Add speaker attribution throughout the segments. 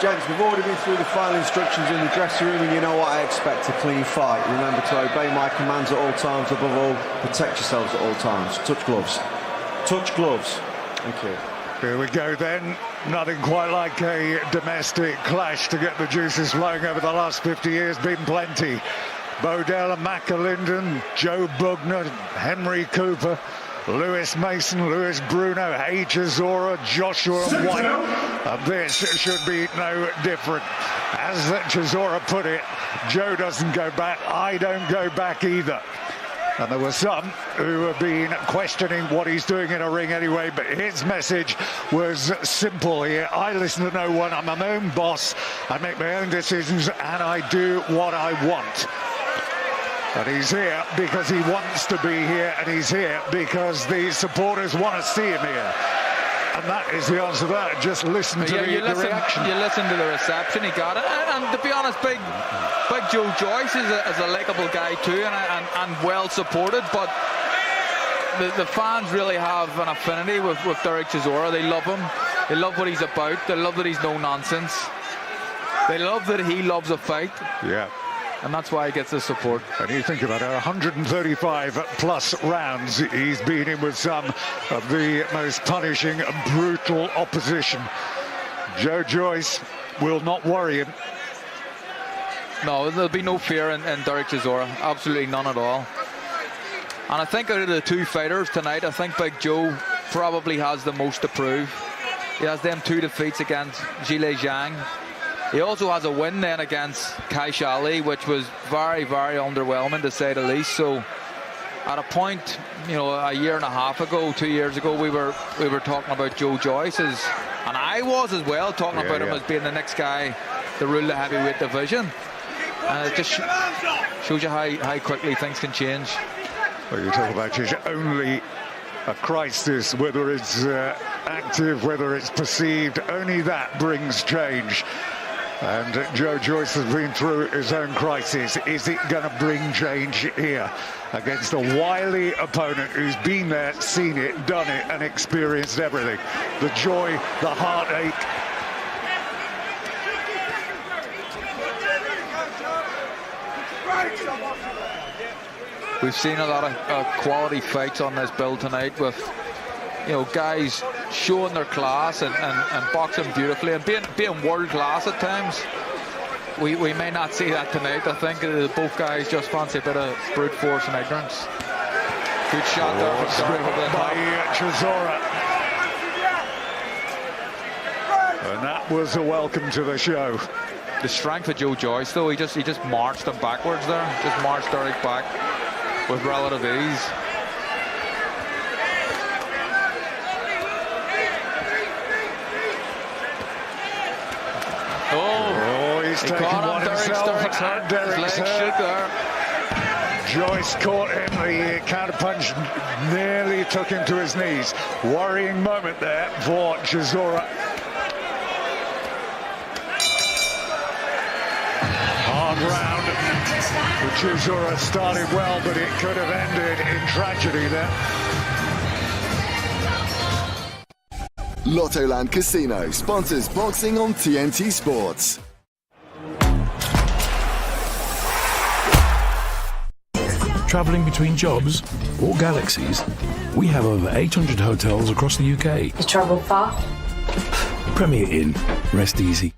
Speaker 1: Gents, we've already been through the final instructions in the dressing room, and you know what I expect: a clean fight. Remember to obey my commands at all times. Above all, protect yourselves at all times. Touch gloves. Touch gloves. Thank you.
Speaker 2: Here we go then. Nothing quite like a domestic clash to get the juices flowing over the last 50 years. Been plenty. Bodell and McAlinden, Joe Bugner, Henry Cooper, Lewis Mason, Lewis Bruno, Chisora, Joshua and White. And this should be no different. As Chisora put it, Joe doesn't go back, I don't go back either. And there were some who have been questioning what he's doing in a ring anyway, but his message was simple here. I listen to no one, I'm my own boss, I make my own decisions, and I do what I want. And he's here because he wants to be here, and he's here because the supporters want to see him here. And that is the answer to that. Just listen to the reaction.
Speaker 3: You listen to the reception, he got it. And to be honest, big Joe Joyce is a likeable guy too, and well supported. But the fans really have an affinity with Derek Chisora. They love him. They love what he's about. They love that he's no nonsense. They love that he loves a fight.
Speaker 2: Yeah.
Speaker 3: And that's why he gets the support.
Speaker 2: And you think about it, 135 plus rounds. He's been in with some of the most punishing and brutal opposition. Joe Joyce will not worry him.
Speaker 3: No, there'll be no fear in Derek Chisora. Absolutely none at all. And I think out of the two fighters tonight, I think Big Joe probably has the most to prove. He has them 2 defeats against Zhilei Zhang. He also has a win then against Kai Shali, which was very, very underwhelming to say the least. So at a point, you know, a year and a half ago, 2 years ago, we were talking about Joe Joyce and I was as well, talking about him as being the next guy to rule the heavyweight division. And it just shows you how quickly things can change.
Speaker 2: Well, you talk about it's only a crisis, whether it's active, whether it's perceived, only that brings change. And Joe Joyce has been through his own crisis. Is it going to bring change here against a wily opponent who's been there, seen it, done it, and experienced everything? The joy, the heartache.
Speaker 3: We've seen a lot of quality fights on this bill tonight with, you know, guys showing their class and boxing beautifully and being world class at times. We may not see that tonight. I think both guys just fancy a bit of brute force and ignorance. Good shot there from
Speaker 2: by Chisora. And that was a welcome to the show.
Speaker 3: The strength of Joe Joyce, though, he just marched him backwards there. Just marched Derek back with relative ease.
Speaker 2: He's taking one himself. Derek's hurt there. Joyce caught him. The counter punch nearly took him to his knees. Worrying moment there for Chisora. Hard round. Chisora started well, but it could have ended in tragedy there.
Speaker 4: Lottoland Casino sponsors boxing on TNT Sports.
Speaker 5: Travelling between jobs or galaxies, we have over 800 hotels across the UK.
Speaker 6: You travel far?
Speaker 5: Premier Inn. Rest easy.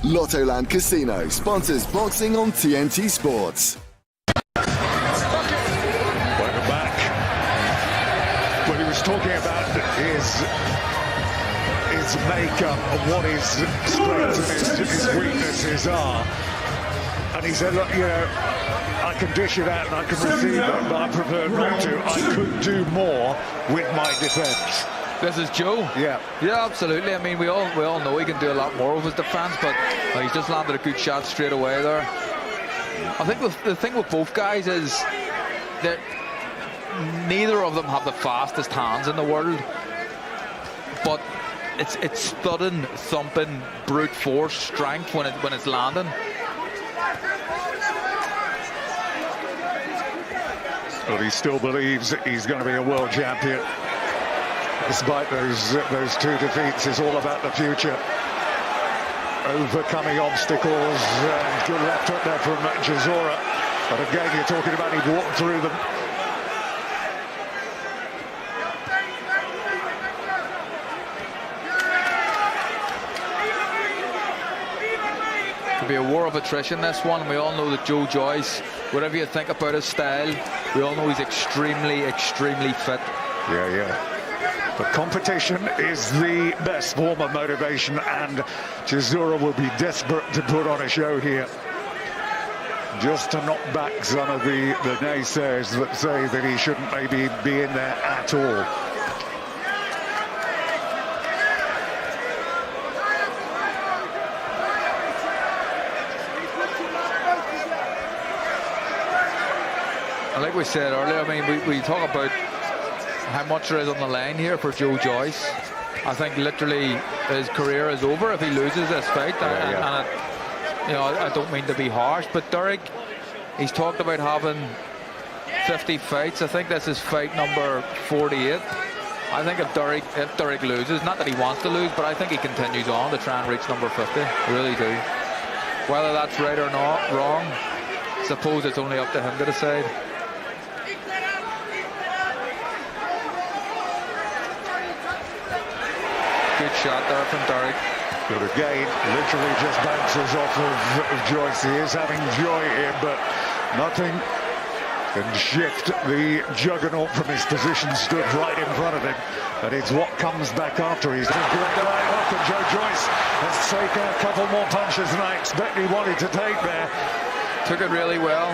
Speaker 4: Lottoland Casino sponsors boxing on TNT Sports.
Speaker 2: Welcome back. Well, he was talking about his makeup and what his strengths and his weaknesses are. And he said, look, you know, I can dish it out and I can receive it, but I prefer not to. I could do more with my defence.
Speaker 3: This is Joe.
Speaker 2: Yeah.
Speaker 3: Yeah, absolutely. I mean, we all know he can do a lot more with his defence, but he's just landed a good shot straight away there. I think the thing with both guys is that neither of them have the fastest hands in the world, but it's sudden, thumping, brute force strength when it's landing.
Speaker 2: But he still believes he's going to be a world champion. despite those two defeats, is all about the future. Overcoming obstacles, good left hook there from Chisora. But again, you're talking about he walked through them.
Speaker 3: Be a war of attrition, this one. We all know that Joyce, whatever you think about his style, we all know he's extremely fit.
Speaker 2: Yeah. The competition is the best form of motivation, and Chisora will be desperate to put on a show here, just to knock back some of the naysayers that say that he shouldn't maybe be in there at all.
Speaker 3: Like we said earlier, I mean, we talk about how much there is on the line here for Joyce. I think literally his career is over if he loses this fight. And I don't mean to be harsh, but Derek, he's talked about having 50 fights. I think this is fight number 48. I think if Derek loses, not that he wants to lose, but I think he continues on to try and reach number 50. I really do. Whether that's right or not, wrong, I suppose it's only up to him to decide. Good shot there from Derek.
Speaker 2: But again, literally just bounces off of Joyce. He is having joy here, but nothing can shift the juggernaut from his position, stood right in front of him. But it's what comes back after. He's a good right hook, and Joyce has taken a couple more punches than I expect he wanted to take there.
Speaker 3: Took it really well.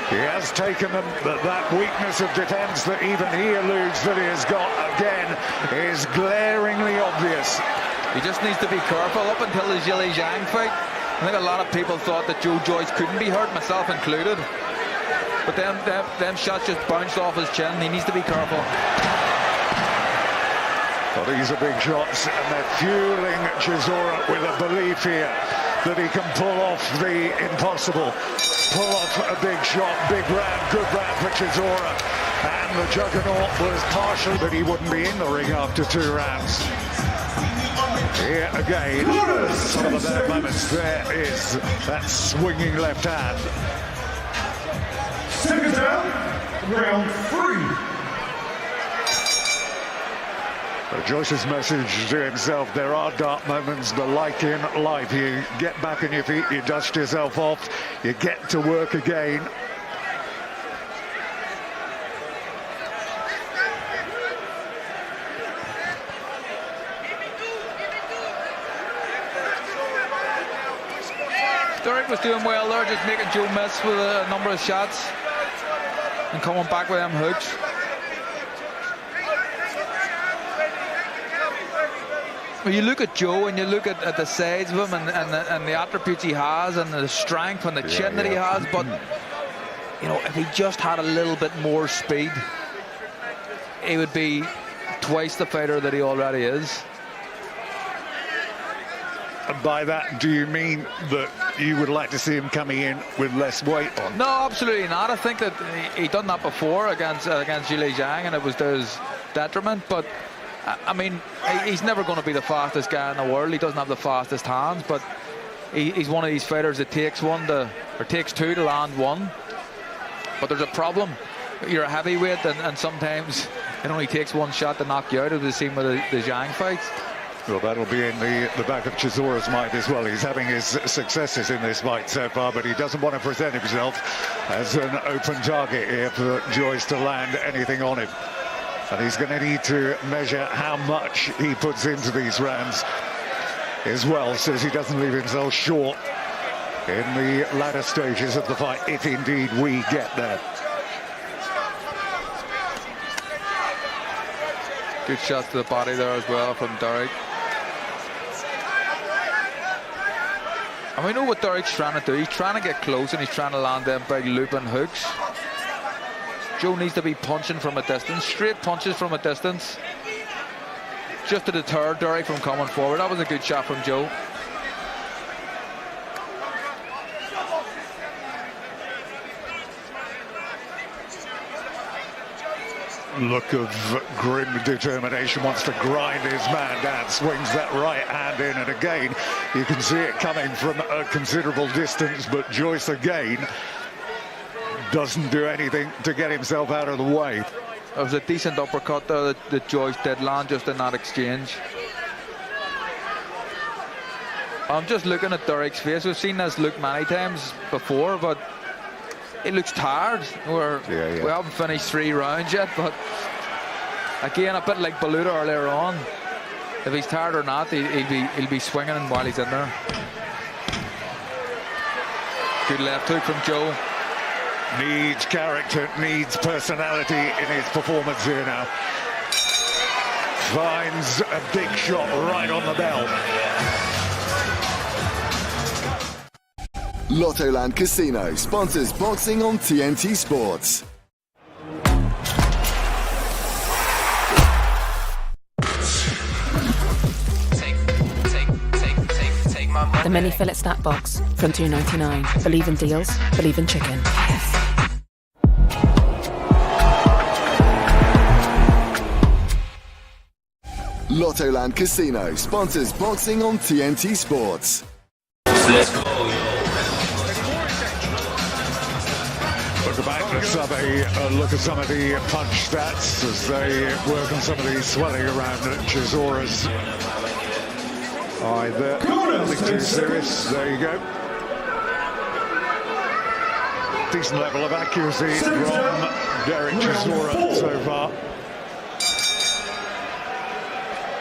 Speaker 2: He has taken them, but that weakness of defense that even he alludes that he has got again is glaringly obvious.
Speaker 3: He just needs to be careful. Up until the Zhilei Zhang fight, I think a lot of people thought that Joyce couldn't be hurt, myself included. But them shots just bounced off his chin. He needs to be careful.
Speaker 2: Well, these are big shots, and they're fueling Chisora with a belief here that he can pull off the impossible. Pull off a big shot, big round, good round for Chisora. And the juggernaut was partial, but he wouldn't be in the ring after 2 rounds. Here again, some of the better moments. There is that swinging left hand.
Speaker 6: Second down, round 3.
Speaker 2: Joyce's message to himself, there are dark moments, but like in life, you get back on your feet, you dust yourself off, you get to work again.
Speaker 3: Derek was doing well there, just making Joe miss with a number of shots and coming back with them hooks. When you look at Joe and you look at the sides of him and the attributes he has and the strength and the chin that he has, but if he just had a little bit more speed, he would be twice the fighter that he already is.
Speaker 2: And by that, do you mean that you would like to see him coming in with less weight on?
Speaker 3: No, absolutely not. I think that he done that before against Zhilei Zhang, and it was to his detriment. But I mean, he's never going to be the fastest guy in the world. He doesn't have the fastest hands, but he's one of these fighters that takes takes 2 to land 1. But there's a problem. You're a heavyweight, and sometimes it only takes 1 shot to knock you out, as we've seen with the Zhang fights.
Speaker 2: Well, that'll be in the back of Chisora's mind as well. He's having his successes in this fight so far, but he doesn't want to present himself as an open target here for Joyce to land anything on him. And he's going to need to measure how much he puts into these rounds as well, so he doesn't leave himself short in the latter stages of the fight, if indeed we get there.
Speaker 3: Good shots to the body there as well from Derek. And we know what Derek's trying to do. He's trying to get close and he's trying to land them big looping hooks. Joe needs to be punching from a distance, straight punches from a distance, just to deter Derek from coming forward. That was a good shot from Joe.
Speaker 2: look of grim determination, wants to grind his man down, swings that right hand in, and again, you can see it coming from a considerable distance, but Joyce again doesn't do anything to get himself out of the way.
Speaker 3: It was a decent uppercut there that Joyce did land just in that exchange. I'm just looking at Derrick's face. We've seen this look many times before, but he looks tired. We haven't finished 3 rounds yet, but again, a bit like Baluta earlier on. If he's tired or not, he'll be swinging while he's in there. Good left hook from Joe.
Speaker 2: Needs character, needs personality in his performance here now. Finds a big shot right on the bell.
Speaker 4: Lottoland Casino sponsors boxing on TNT Sports.
Speaker 7: The mini fillet snack box from $2.99. Believe in deals, believe in chicken.
Speaker 4: Lottoland Casino sponsors boxing on TNT Sports.
Speaker 6: Let's go,
Speaker 2: Look back, let's have a look at some of the punch stats as they work on some of the swelling around Chisora's eye there. Nothing too serious. There you go. Decent level of accuracy from Derrick Chisora so far.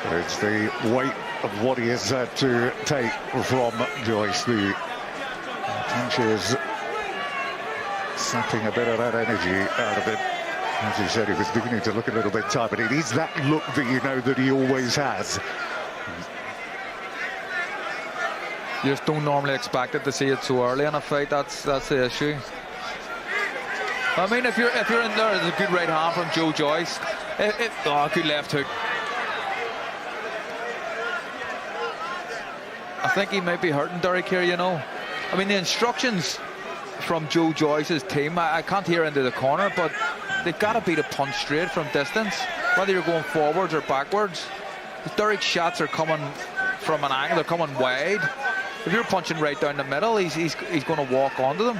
Speaker 2: But it's the weight of what he has had to take from Joyce. The punches sapping a bit of that energy out of him. As he said, he was beginning to look a little bit tired, but it is that look that you know that he always has.
Speaker 3: You just don't normally expect it to see it so early in a fight. That's the issue. I mean, if you're in there, there's a good right hand from Joe Joyce. Good left hook. I think he might be hurting Derrick here, you know. I mean, the instructions from Joe Joyce's team, I can't hear into the corner, but they've got to beat a punch straight from distance, whether you're going forwards or backwards. Derrick's shots are coming from an angle, they're coming wide. If you're punching right down the middle, he's going to walk onto them.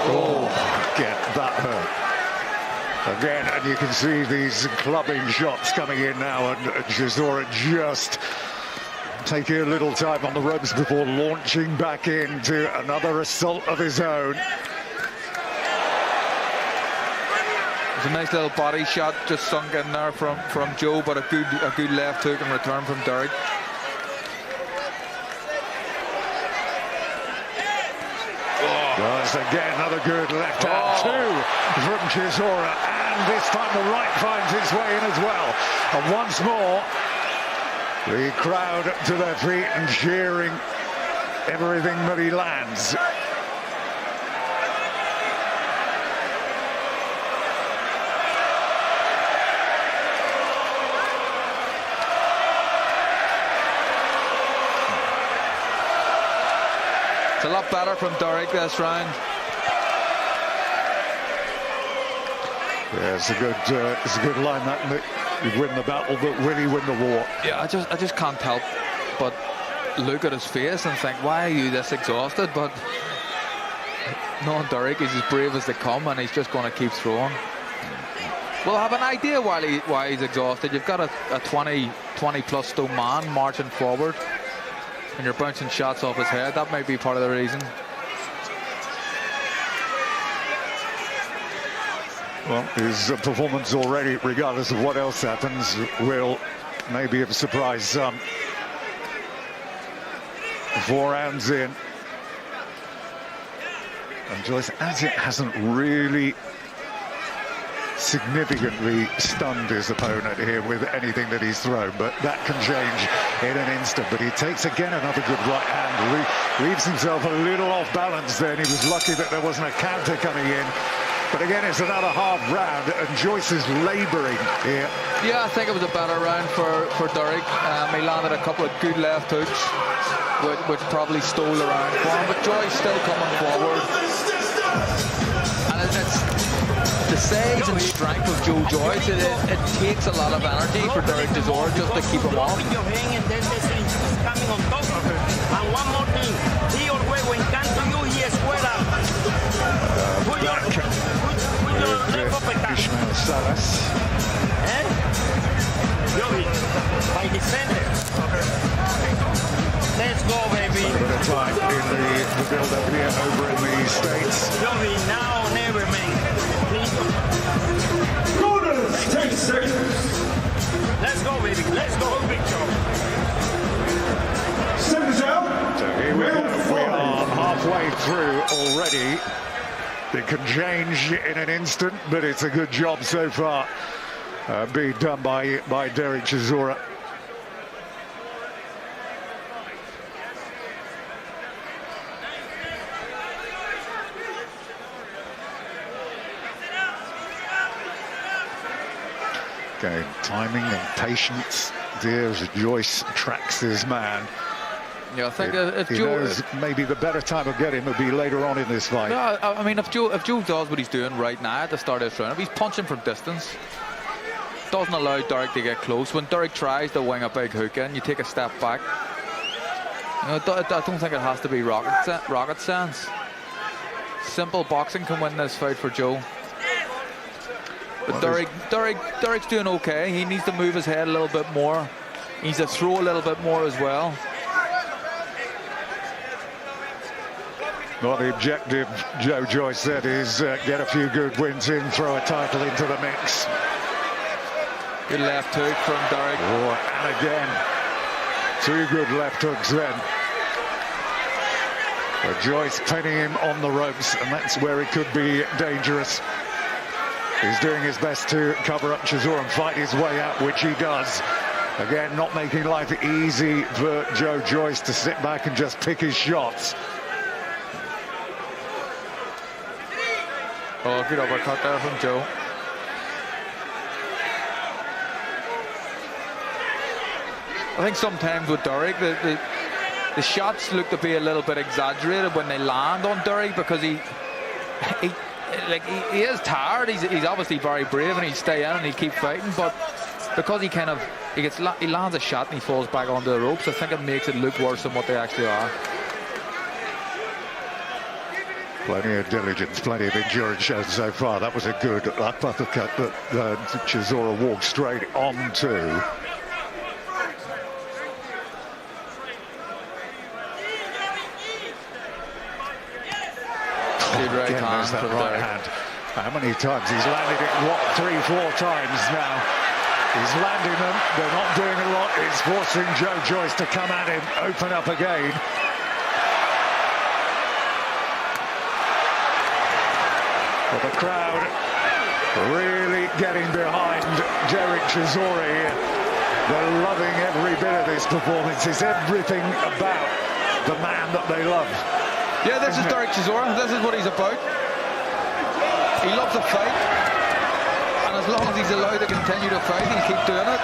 Speaker 2: Oh, get that hurt. Again, and you can see these clubbing shots coming in now, and Chisora just taking a little time on the ropes before launching back into another assault of his own.
Speaker 3: It's a nice little body shot just sunk in there from Joe, but a good left hook in return from Derrick.
Speaker 2: Does again another good left hand too from Chisora, and this time the right finds its way in as well. And once more, the crowd to their feet and cheering everything that he lands.
Speaker 3: It's a lot better from Derrick this round.
Speaker 2: Yeah, it's a good line that you win the battle, but will he win the war?
Speaker 3: Yeah, I just can't help but look at his face and think, why are you this exhausted? But knowing Derrick is as brave as they come, and he's just going to keep throwing. We'll have an idea why he's exhausted. You've got a 20 plus stone man marching forward, and you're bouncing shots off his head. That might be part of the reason.
Speaker 2: Well, his performance already, regardless of what else happens, will maybe have surprised some. 4 rounds in. And Joyce, as it hasn't really significantly stunned his opponent here with anything that he's thrown, but that can change in an instant. But he takes again another good right hand, leaves himself a little off balance there, and he was lucky that there wasn't a counter coming in But again, it's another hard round, and Joyce is labouring here.
Speaker 3: Yeah, I think it was a better round for Derek. He landed a couple of good left hooks, which probably stole the round for him. But Joyce still coming forward. And it's the size and strength of Joe Joyce. It takes a lot of energy for Derek Chisora just to keep him off.
Speaker 8: Your hand and then this is coming on top of it. And one more thing, he always when come to you, he is square up. Put your left uppercut.
Speaker 2: Ishmael Salas.
Speaker 8: Eh? Joey, by the center. Let's go, baby.
Speaker 2: A bit of time in the build-up here over in the States.
Speaker 8: Joey, now or never, man. Please.
Speaker 6: Corners, 10 seconds.
Speaker 8: Let's go, baby. Let's go, Big Joe.
Speaker 6: Seconds out.
Speaker 2: So here we go. We are halfway through already. It can change in an instant, but it's a good job so far being done by Derek Chisora. Okay, timing and patience there as Joyce tracks his man.
Speaker 3: Yeah, I think if
Speaker 2: He
Speaker 3: Joe...
Speaker 2: knows maybe the better time of getting will be later on in this fight.
Speaker 3: No, I mean, if Joe does what he's doing right now at the start of this round, if he's punching from distance, doesn't allow Derek to get close. When Derek tries to wing a big hook in, you take a step back. You know, I don't think it has to be rocket science. Simple boxing can win this fight for Joe. But Derek's doing okay. He needs to move his head a little bit more. He needs to throw a little bit more as well.
Speaker 2: Well, the objective, Joe Joyce said, is get a few good wins in, throw a title into the mix.
Speaker 3: Good left hook from Derek.
Speaker 2: Oh, and again, two good left hooks then. But Joyce pinning him on the ropes, and that's where it could be dangerous. He's doing his best to cover up Chisora and fight his way out, which he does. Again, not making life easy for Joe Joyce to sit back and just pick his shots.
Speaker 3: Oh, good uppercut there from Joe. I think sometimes with Derek, the shots look to be a little bit exaggerated when they land on Derek, because he is tired. He's obviously very brave and he'd stay in and he'd keep fighting, but because he lands a shot and he falls back onto the ropes, I think it makes it look worse than what they actually are.
Speaker 2: Plenty of diligence, plenty of endurance shown so far. That was a good uppercut that Chisora walked straight onto. Again, there's that right hand. How many times? He's landed it, what, 3-4 times now. He's landing them. They're not doing a lot. It's forcing Joe Joyce to come at him, open up again. But the crowd really getting behind Derek Chisora here. They're loving every bit of this performance. It's everything about the man that they love.
Speaker 3: Yeah, this is Derek Chisora. This is what he's about. He loves the fight, and as long as he's allowed to continue to fight, he'll keep doing it.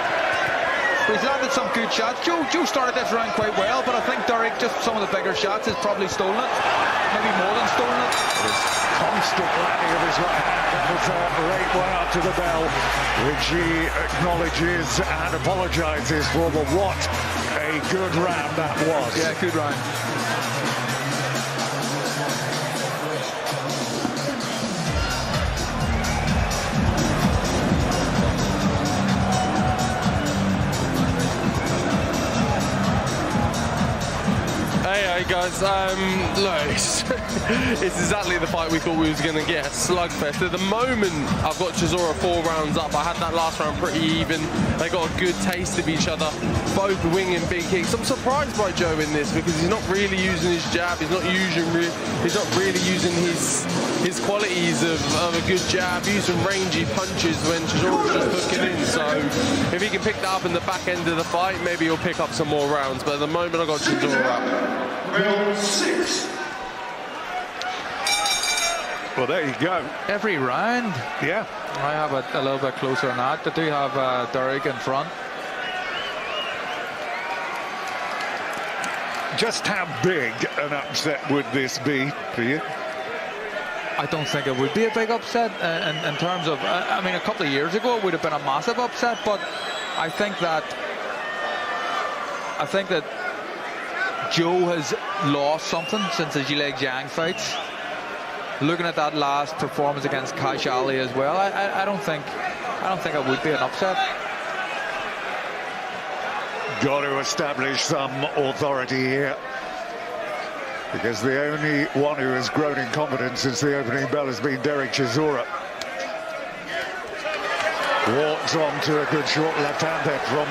Speaker 3: He's landed some good shots. Joe started this round quite well, but I think Derek, just some of the bigger shots, has probably stolen it. Maybe more than stolen it.
Speaker 2: His constant landing of his right hand. That was a late one after the bell, which he acknowledges and apologises for. But what a good round that was.
Speaker 3: Yeah, good round.
Speaker 9: Hey guys, look, it's exactly the fight we thought we was going to get, a slugfest. At the moment, I've got Chisora 4 rounds up. I had that last round pretty even. They got a good taste of each other, both winging big kicks. I'm surprised by Joe in this, because he's not really using his jab. He's not really using his qualities of a good jab, using rangy punches when Chisora's just hooking in. So if he can pick that up in the back end of the fight, maybe he'll pick up some more rounds. But at the moment, I've got Chisora up.
Speaker 6: Round 6.
Speaker 2: Well, there you go.
Speaker 3: Every round.
Speaker 2: Yeah.
Speaker 3: I have it a little bit closer than that. I do have Derek in front.
Speaker 2: Just how big an upset would this be for you?
Speaker 3: I don't think it would be a big upset in terms of, I mean, a couple of years ago it would have been a massive upset, but I think that Joe has lost something since the Zhilei Zhang fights. Looking at that last performance against Cash Ali as well, I don't think it would be an upset.
Speaker 2: Got to establish some authority here, because the only one who has grown in confidence since the opening bell has been Derek Chisora. Walks on to a good short left-hand there from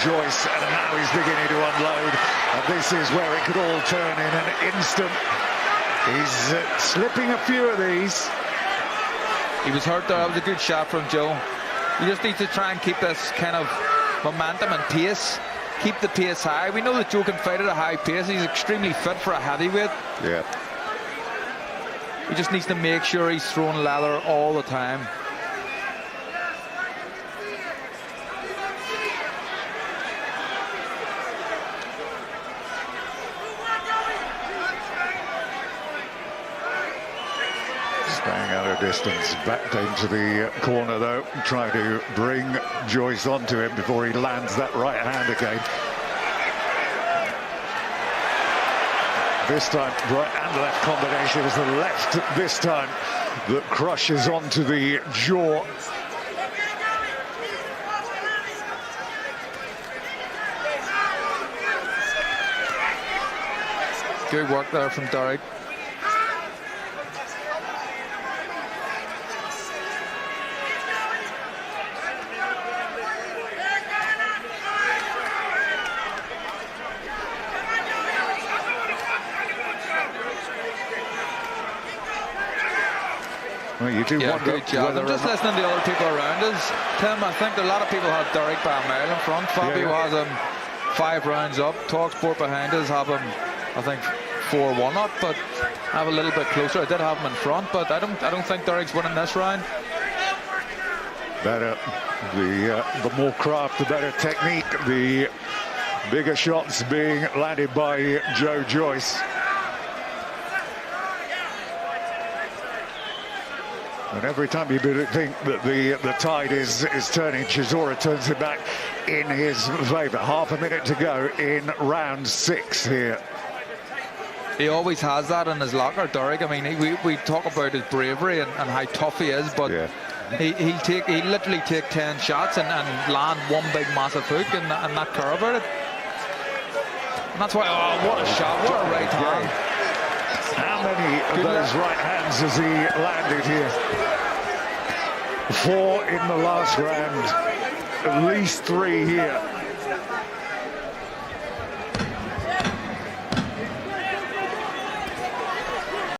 Speaker 2: Joyce, and now he's beginning to unload. And this is where it could all turn in an instant. He's slipping a few of these.
Speaker 3: He was hurt there. That was a good shot from Joe. He just needs to try and keep this kind of momentum and pace. Keep the pace high. We know that Joe can fight at a high pace. He's extremely fit for a heavyweight.
Speaker 2: Yeah.
Speaker 3: He just needs to make sure he's throwing leather all the time.
Speaker 2: Staying out of distance, back into the corner though, trying to bring Joyce onto him before he lands that right hand again. This time, right and left combination is the left this time that crushes onto the jaw.
Speaker 3: Good work there from Derek.
Speaker 2: Well, you do wonder
Speaker 3: good job. I'm just listening to the other people around us. Tim, I think a lot of people have Derek by a mile in front. Fabio has him 5 rounds up. Talksport behind us have him, I think, 4-1 up, but I have a little bit closer. I did have him in front, but I don't think Derek's winning this round.
Speaker 2: Better, the more craft, the better technique, the bigger shots being landed by Joe Joyce. And every time you think that the tide is turning, Chisora turns it back in his favour. Half a minute to go in round 6 here.
Speaker 3: He always has that in his locker, Derek. I mean, we talk about his bravery and how tough he is, but he'll literally take 10 shots and land one big massive hook and not care about it. And that's why, oh, what a shot, what a right hand.
Speaker 2: How many of those right hands has he landed here? 4 in the last round, at least 3 here.